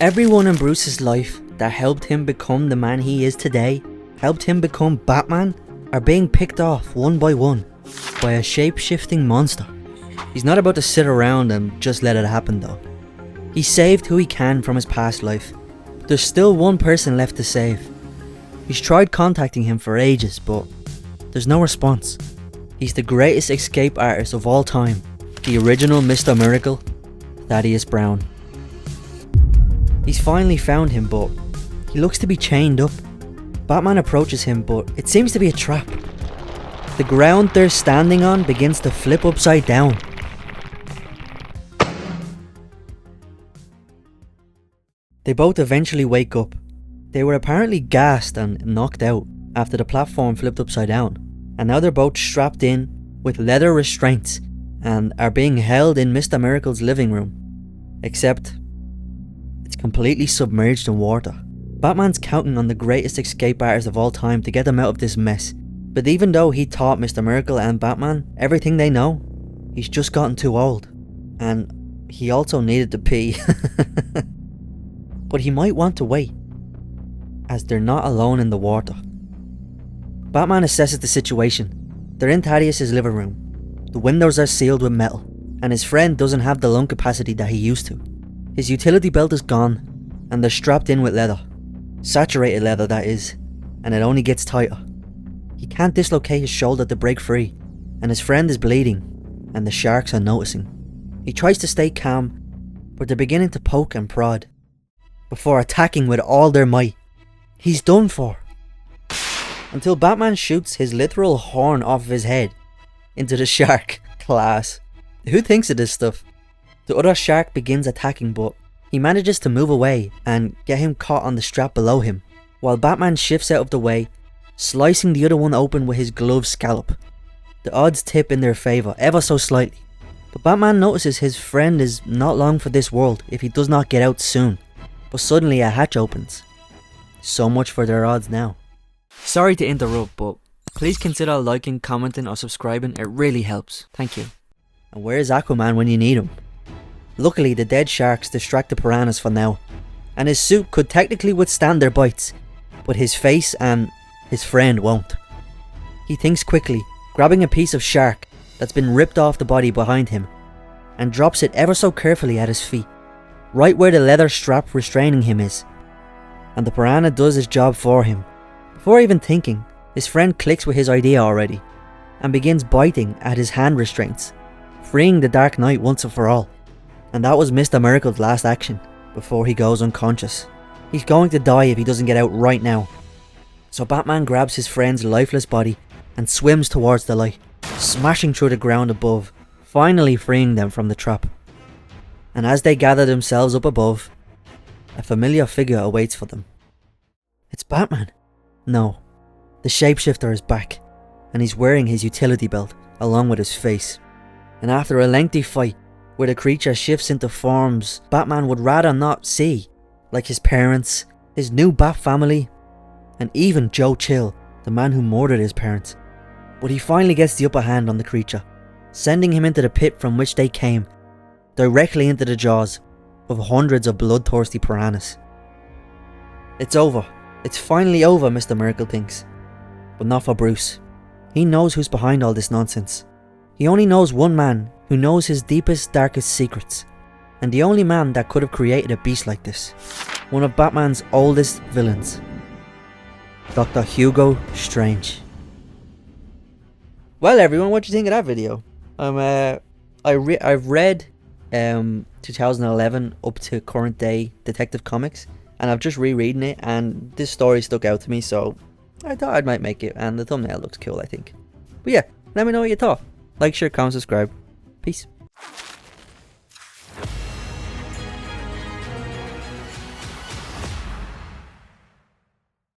Everyone in Bruce's life that helped him become the man he is today, helped him become Batman, are being picked off one by one by a shape-shifting monster. He's not about to sit around and just let it happen though. He saved who he can from his past life, but there's still one person left to save. He's tried contacting him for ages, but there's no response. He's the greatest escape artist of all time, the original Mr. Miracle, Thaddeus Brown. He's finally found him, but he looks to be chained up. Batman approaches him, but it seems to be a trap. The ground they're standing on begins to flip upside down. They both eventually wake up. They were apparently gassed and knocked out after the platform flipped upside down, and now they're both strapped in with leather restraints and are being held in Mr. Miracle's living room. Except it's completely submerged in water. Batman's counting on the greatest escape artist of all time to get them out of this mess. But even though he taught Mr. Miracle and Batman everything they know, he's just gotten too old. And he also needed to pee. But he might want to wait, as they're not alone in the water. Batman assesses the situation. They're in Thaddeus' living room. The windows are sealed with metal, and his friend doesn't have the lung capacity that he used to. His utility belt is gone, and they're strapped in with leather. Saturated leather, that is, and it only gets tighter. He can't dislocate his shoulder to break free, and his friend is bleeding, and the sharks are noticing. He tries to stay calm, but they're beginning to poke and prod, before attacking with all their might. He's done for. Until Batman shoots his literal horn off of his head into the shark. Class. Who thinks of this stuff? The other shark begins attacking, but he manages to move away and get him caught on the strap below him, while Batman shifts out of the way, slicing the other one open with his gloved scalp. The odds tip in their favour ever so slightly, but Batman notices his friend is not long for this world if he does not get out soon. But suddenly a hatch opens. So much for their odds now. Sorry to interrupt, but please consider liking, commenting or subscribing, it really helps. Thank you. And where's Aquaman when you need him? Luckily the dead sharks distract the piranhas for now, and his suit could technically withstand their bites, but his face and his friend won't. He thinks quickly, grabbing a piece of shark that's been ripped off the body behind him, and drops it ever so carefully at his feet, right where the leather strap restraining him is. And the piranha does his job for him. Before even thinking, his friend clicks with his idea already, and begins biting at his hand restraints, freeing the Dark Knight once and for all. And that was Mr. Miracle's last action, before he goes unconscious. He's going to die if he doesn't get out right now. So Batman grabs his friend's lifeless body and swims towards the light, smashing through the ground above, finally freeing them from the trap. And as they gather themselves up above, a familiar figure awaits for them. It's Batman. No, the shapeshifter is back, and he's wearing his utility belt along with his face. And after a lengthy fight, where the creature shifts into forms Batman would rather not see, like his parents, his new Bat family, and even Joe Chill, the man who murdered his parents. But he finally gets the upper hand on the creature, sending him into the pit from which they came, directly into the jaws of hundreds of bloodthirsty piranhas. It's over. It's finally over, Mr. Miracle thinks. But not for Bruce. He knows who's behind all this nonsense. He only knows one man who knows his deepest, darkest secrets, and the only man that could have created a beast like this. One of Batman's oldest villains. Dr. Hugo Strange. Well everyone, what do you think of that video? I've read 2011 up to current day Detective Comics, and I've just rereading it, and this story stuck out to me, so I thought I might make it, and the thumbnail looks cool, I think. But yeah, let me know what you thought. Like, share, comment, subscribe. Peace.